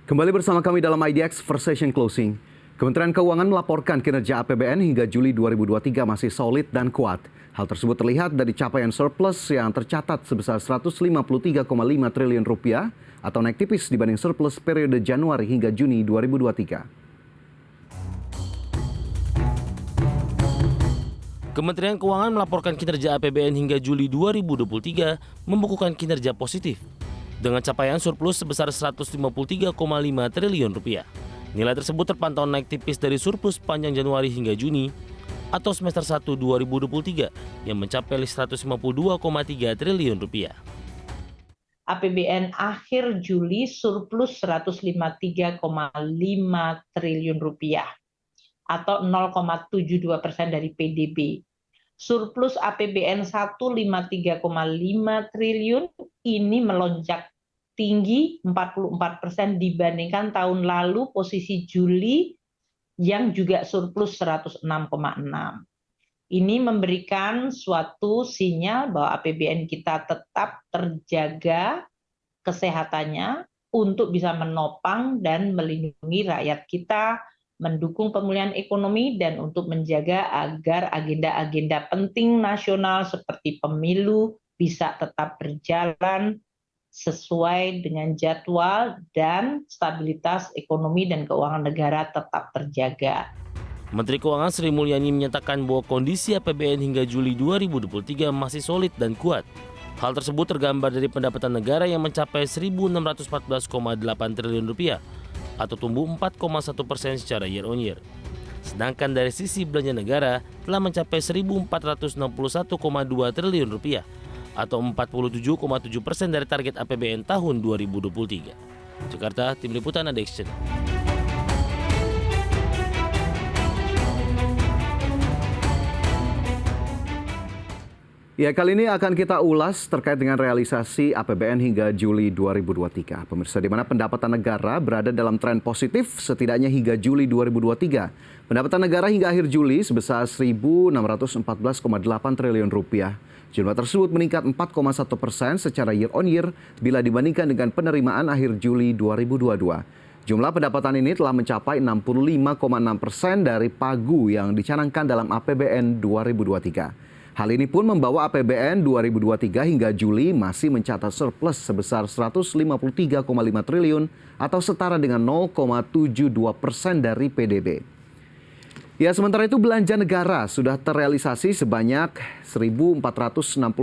Kembali bersama kami dalam IDX First Session Closing. Kementerian Keuangan melaporkan kinerja APBN hingga Juli 2023 masih solid dan kuat. Hal tersebut terlihat dari capaian surplus yang tercatat sebesar 153,5 triliun rupiah atau naik tipis dibanding surplus periode Januari hingga Juni 2023. Kementerian Keuangan melaporkan kinerja APBN hingga Juli 2023 membukukan kinerja positif dengan capaian surplus sebesar 153,5 triliun rupiah. Nilai tersebut terpantau naik tipis dari surplus panjang Januari hingga Juni atau semester 1 2023 yang mencapai 152,3 triliun rupiah. APBN akhir Juli surplus 153,5 triliun rupiah atau 0,72% dari PDB. Surplus APBN 153,5 triliun ini melonjak tinggi 44% dibandingkan tahun lalu posisi Juli yang juga surplus 106,6. Ini memberikan suatu sinyal bahwa APBN kita tetap terjaga kesehatannya untuk bisa menopang dan melindungi rakyat kita, mendukung pemulihan ekonomi, dan untuk menjaga agar agenda-agenda penting nasional seperti pemilu bisa tetap berjalan sesuai dengan jadwal dan stabilitas ekonomi dan keuangan negara tetap terjaga. Menteri Keuangan Sri Mulyani menyatakan bahwa kondisi APBN hingga Juli 2023 masih solid dan kuat. Hal tersebut tergambar dari pendapatan negara yang mencapai 1.614,8 triliun rupiah atau tumbuh 4,1% secara year on year. Sedangkan dari sisi belanja negara telah mencapai 1.461,2 triliun rupiah atau 47,7% dari target APBN tahun 2023. Jakarta, Tim Liputan IDX Channel. Ya, kali ini akan kita ulas terkait dengan realisasi APBN hingga Juli 2023. Pemirsa, di mana pendapatan negara berada dalam tren positif setidaknya hingga Juli 2023. Pendapatan negara hingga akhir Juli sebesar 1.614,8 triliun rupiah. Jumlah tersebut meningkat 4,1% secara year on year bila dibandingkan dengan penerimaan akhir Juli 2022. Jumlah pendapatan ini telah mencapai 65,6% dari pagu yang dicanangkan dalam APBN 2023. Hal ini pun membawa APBN 2023 hingga Juli masih mencatat surplus sebesar 153,5 triliun atau setara dengan 0,72% dari PDB. Ya, sementara itu belanja negara sudah terrealisasi sebanyak 1.461,2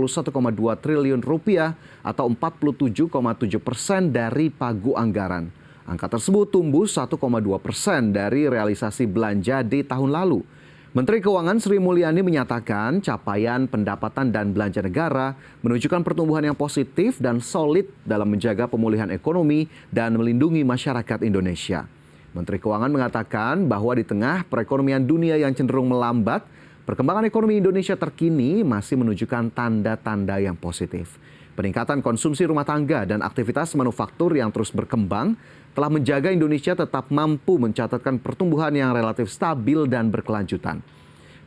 triliun rupiah atau 47,7% dari pagu anggaran. Angka tersebut tumbuh 1,2% dari realisasi belanja di tahun lalu. Menteri Keuangan Sri Mulyani menyatakan capaian pendapatan dan belanja negara menunjukkan pertumbuhan yang positif dan solid dalam menjaga pemulihan ekonomi dan melindungi masyarakat Indonesia. Menteri Keuangan mengatakan bahwa di tengah perekonomian dunia yang cenderung melambat, perkembangan ekonomi Indonesia terkini masih menunjukkan tanda-tanda yang positif. Peningkatan konsumsi rumah tangga dan aktivitas manufaktur yang terus berkembang telah menjaga Indonesia tetap mampu mencatatkan pertumbuhan yang relatif stabil dan berkelanjutan.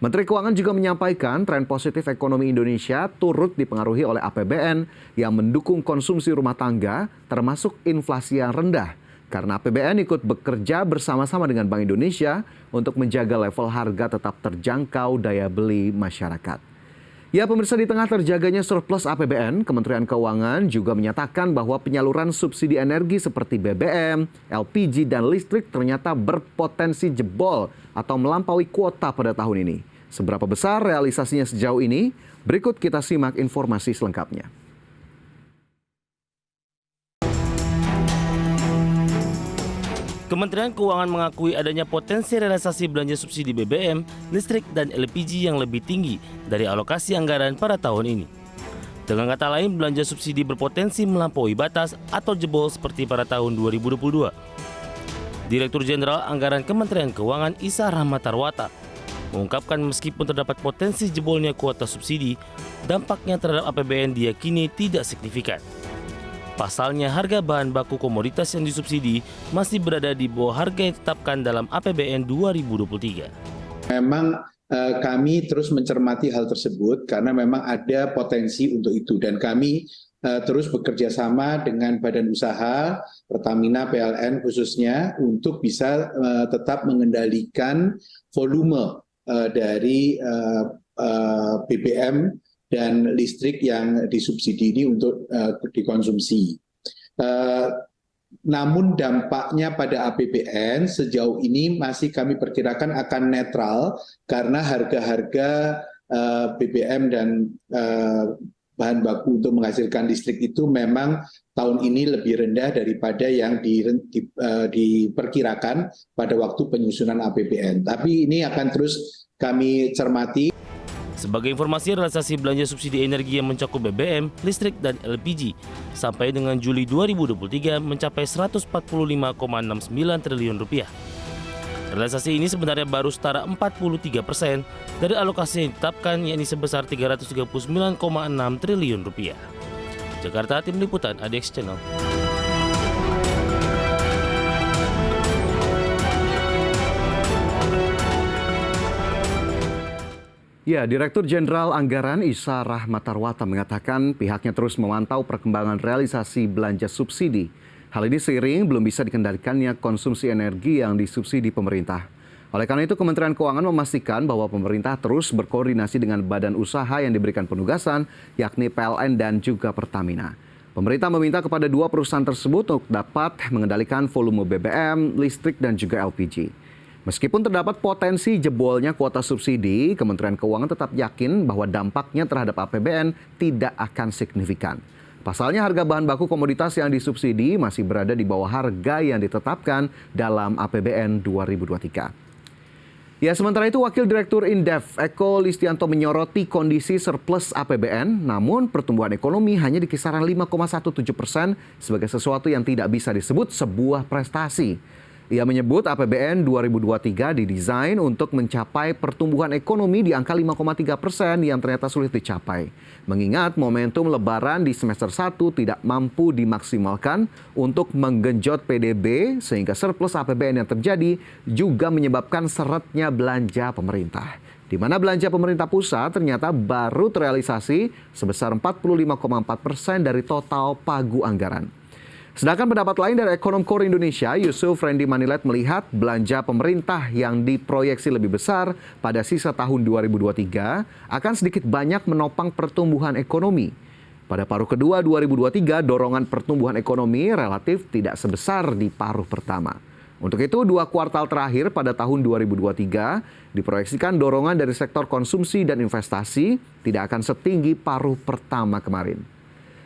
Menteri Keuangan juga menyampaikan tren positif ekonomi Indonesia turut dipengaruhi oleh APBN yang mendukung konsumsi rumah tangga termasuk inflasi yang rendah karena APBN ikut bekerja bersama-sama dengan Bank Indonesia untuk menjaga level harga tetap terjangkau daya beli masyarakat. Ya, pemirsa, di tengah terjaganya surplus APBN, Kementerian Keuangan juga menyatakan bahwa penyaluran subsidi energi seperti BBM, LPG, dan listrik ternyata berpotensi jebol atau melampaui kuota pada tahun ini. Seberapa besar realisasinya sejauh ini? Berikut kita simak informasi selengkapnya. Kementerian Keuangan mengakui adanya potensi realisasi belanja subsidi BBM, listrik, dan LPG yang lebih tinggi dari alokasi anggaran pada tahun ini. Dengan kata lain, belanja subsidi berpotensi melampaui batas atau jebol seperti pada tahun 2022. Direktur Jenderal Anggaran Kementerian Keuangan Isa Rahmatarwata mengungkapkan meskipun terdapat potensi jebolnya kuota subsidi, dampaknya terhadap APBN diyakini tidak signifikan. Pasalnya, harga bahan baku komoditas yang disubsidi masih berada di bawah harga yang ditetapkan dalam APBN 2023. Memang kami terus mencermati hal tersebut karena memang ada potensi untuk itu dan kami terus bekerja sama dengan badan usaha, Pertamina, PLN khususnya, untuk bisa tetap mengendalikan volume dari BBM dan listrik yang disubsidi ini untuk dikonsumsi. Namun dampaknya pada APBN sejauh ini masih kami perkirakan akan netral karena harga-harga BBM dan bahan baku untuk menghasilkan listrik itu memang tahun ini lebih rendah daripada yang diperkirakan pada waktu penyusunan APBN. Tapi ini akan terus kami cermati. Sebagai informasi, realisasi belanja subsidi energi yang mencakup BBM, listrik, dan LPG sampai dengan Juli 2023 mencapai Rp145,69 triliun. Realisasi ini sebenarnya baru setara 43% dari alokasi yang ditetapkan, yakni sebesar Rp339,6 triliun. Jakarta, Tim Liputan ADX Channel. Ya, Direktur Jenderal Anggaran Isa Rahmatarwata mengatakan pihaknya terus memantau perkembangan realisasi belanja subsidi. Hal ini seiring belum bisa dikendalikannya konsumsi energi yang disubsidi pemerintah. Oleh karena itu, Kementerian Keuangan memastikan bahwa pemerintah terus berkoordinasi dengan badan usaha yang diberikan penugasan, yakni PLN dan juga Pertamina. Pemerintah meminta kepada dua perusahaan tersebut untuk dapat mengendalikan volume BBM, listrik, dan juga LPG. Meskipun terdapat potensi jebolnya kuota subsidi, Kementerian Keuangan tetap yakin bahwa dampaknya terhadap APBN tidak akan signifikan. Pasalnya harga bahan baku komoditas yang disubsidi masih berada di bawah harga yang ditetapkan dalam APBN 2023. Ya, sementara itu Wakil Direktur Indef Eko Listianto menyoroti kondisi surplus APBN, namun pertumbuhan ekonomi hanya di kisaran 5,17% sebagai sesuatu yang tidak bisa disebut sebuah prestasi. Ia menyebut APBN 2023 didesain untuk mencapai pertumbuhan ekonomi di angka 5,3% yang ternyata sulit dicapai. Mengingat momentum lebaran di semester 1 tidak mampu dimaksimalkan untuk menggenjot PDB sehingga surplus APBN yang terjadi juga menyebabkan seretnya belanja pemerintah. Di mana belanja pemerintah pusat ternyata baru terrealisasi sebesar 45,4% dari total pagu anggaran. Sedangkan pendapat lain dari Ekonom Core Indonesia, Yusuf Randy Manilet melihat belanja pemerintah yang diproyeksi lebih besar pada sisa tahun 2023 akan sedikit banyak menopang pertumbuhan ekonomi. Pada paruh kedua 2023, dorongan pertumbuhan ekonomi relatif tidak sebesar di paruh pertama. Untuk itu, 2 kuartal terakhir pada tahun 2023 diproyeksikan dorongan dari sektor konsumsi dan investasi tidak akan setinggi paruh pertama kemarin.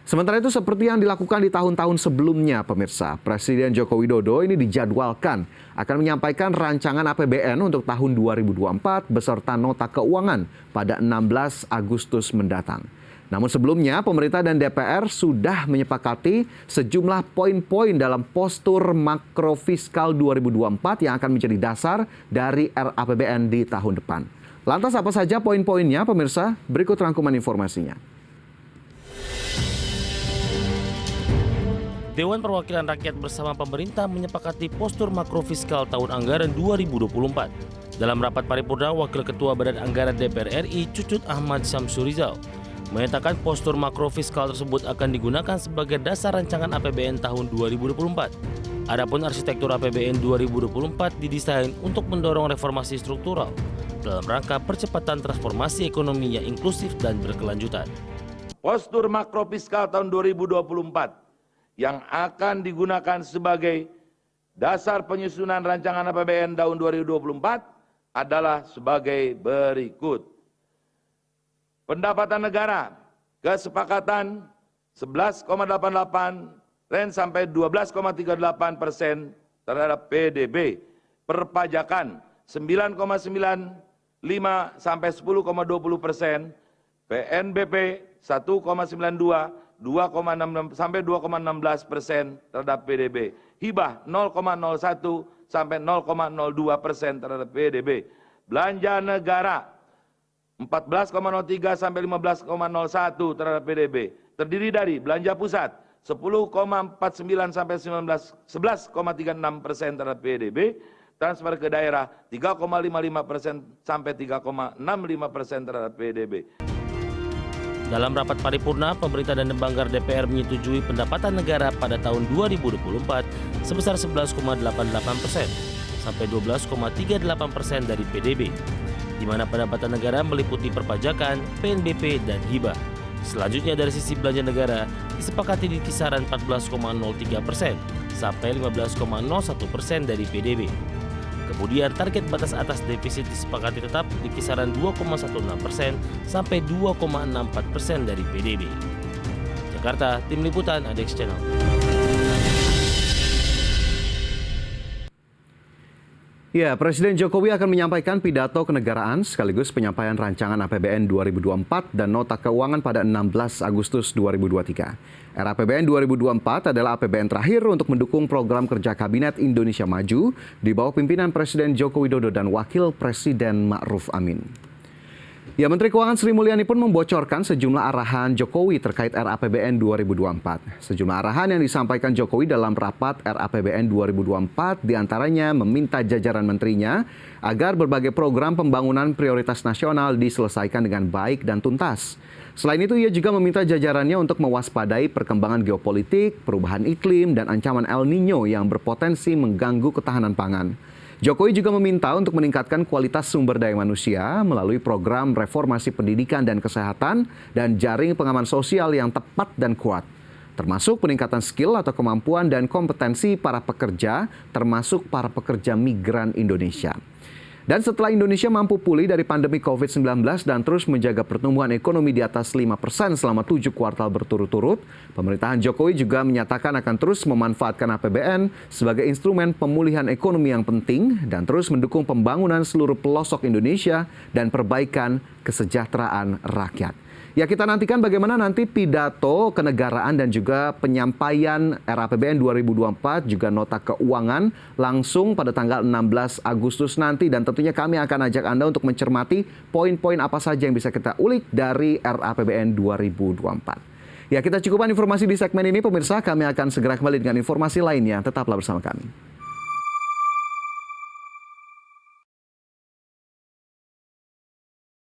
Sementara itu seperti yang dilakukan di tahun-tahun sebelumnya, pemirsa, Presiden Joko Widodo ini dijadwalkan akan menyampaikan rancangan APBN untuk tahun 2024 beserta nota keuangan pada 16 Agustus mendatang. Namun sebelumnya, pemerintah dan DPR sudah menyepakati sejumlah poin-poin dalam postur makro fiskal 2024 yang akan menjadi dasar dari RAPBN di tahun depan. Lantas apa saja poin-poinnya, pemirsa? Berikut rangkuman informasinya. Dewan Perwakilan Rakyat bersama pemerintah menyepakati postur makro fiskal tahun anggaran 2024. Dalam rapat paripurna, Wakil Ketua Badan Anggaran DPR RI, Cucut Ahmad Syamsurizal, menyatakan postur makro fiskal tersebut akan digunakan sebagai dasar rancangan APBN tahun 2024. Adapun arsitektur APBN 2024 didesain untuk mendorong reformasi struktural dalam rangka percepatan transformasi ekonomi yang inklusif dan berkelanjutan. Postur makro fiskal tahun 2024 yang akan digunakan sebagai dasar penyusunan rancangan APBN tahun 2024 adalah sebagai berikut. Pendapatan negara, kesepakatan 11,88% sampai 12,38% terhadap PDB. Perpajakan 9,95 sampai 10,20%, PNBP 1,92 2,6 sampai 2,16% terhadap PDB. Hibah 0,01 sampai 0,02% terhadap PDB. Belanja negara 14,03 sampai 15,01 terhadap PDB. Terdiri dari belanja pusat 10,49 sampai 11,36% terhadap PDB. Transfer ke daerah 3,55% sampai 3,65% terhadap PDB. Dalam rapat paripurna, pemerintah dan Banggar DPR menyetujui pendapatan negara pada tahun 2024 sebesar 11,88% sampai 12,38% dari PDB, di mana pendapatan negara meliputi perpajakan, PNBP, dan hibah. Selanjutnya dari sisi belanja negara disepakati di kisaran 14,03% sampai 15,01% dari PDB. Kemudian target batas atas defisit disepakati tetap di kisaran 2,16% sampai 2,64% dari PDB. Jakarta, Tim Liputan ADX Channel. Ya, Presiden Jokowi akan menyampaikan pidato kenegaraan sekaligus penyampaian rancangan APBN 2024 dan nota keuangan pada 16 Agustus 2023. RAPBN 2024 adalah APBN terakhir untuk mendukung program kerja Kabinet Indonesia Maju di bawah pimpinan Presiden Joko Widodo dan Wakil Presiden Ma'ruf Amin. Ya, Menteri Keuangan Sri Mulyani pun membocorkan sejumlah arahan Jokowi terkait RAPBN 2024. Sejumlah arahan yang disampaikan Jokowi dalam rapat RAPBN 2024 diantaranya meminta jajaran menterinya agar berbagai program pembangunan prioritas nasional diselesaikan dengan baik dan tuntas. Selain itu, ia juga meminta jajarannya untuk mewaspadai perkembangan geopolitik, perubahan iklim, dan ancaman El Nino yang berpotensi mengganggu ketahanan pangan. Jokowi juga meminta untuk meningkatkan kualitas sumber daya manusia melalui program reformasi pendidikan dan kesehatan dan jaring pengaman sosial yang tepat dan kuat, termasuk peningkatan skill atau kemampuan dan kompetensi para pekerja, termasuk para pekerja migran Indonesia. Dan setelah Indonesia mampu pulih dari pandemi COVID-19 dan terus menjaga pertumbuhan ekonomi di atas 5% selama 7 kuartal berturut-turut, pemerintahan Jokowi juga menyatakan akan terus memanfaatkan APBN sebagai instrumen pemulihan ekonomi yang penting dan terus mendukung pembangunan seluruh pelosok Indonesia dan perbaikan kesejahteraan rakyat. Ya, kita nantikan bagaimana nanti pidato kenegaraan dan juga penyampaian RAPBN 2024 juga nota keuangan langsung pada tanggal 16 Agustus nanti, dan tentunya kami akan ajak Anda untuk mencermati poin-poin apa saja yang bisa kita ulik dari RAPBN 2024. Ya, kita cukupkan informasi di segmen ini pemirsa, kami akan segera kembali dengan informasi lainnya. Tetaplah bersama kami.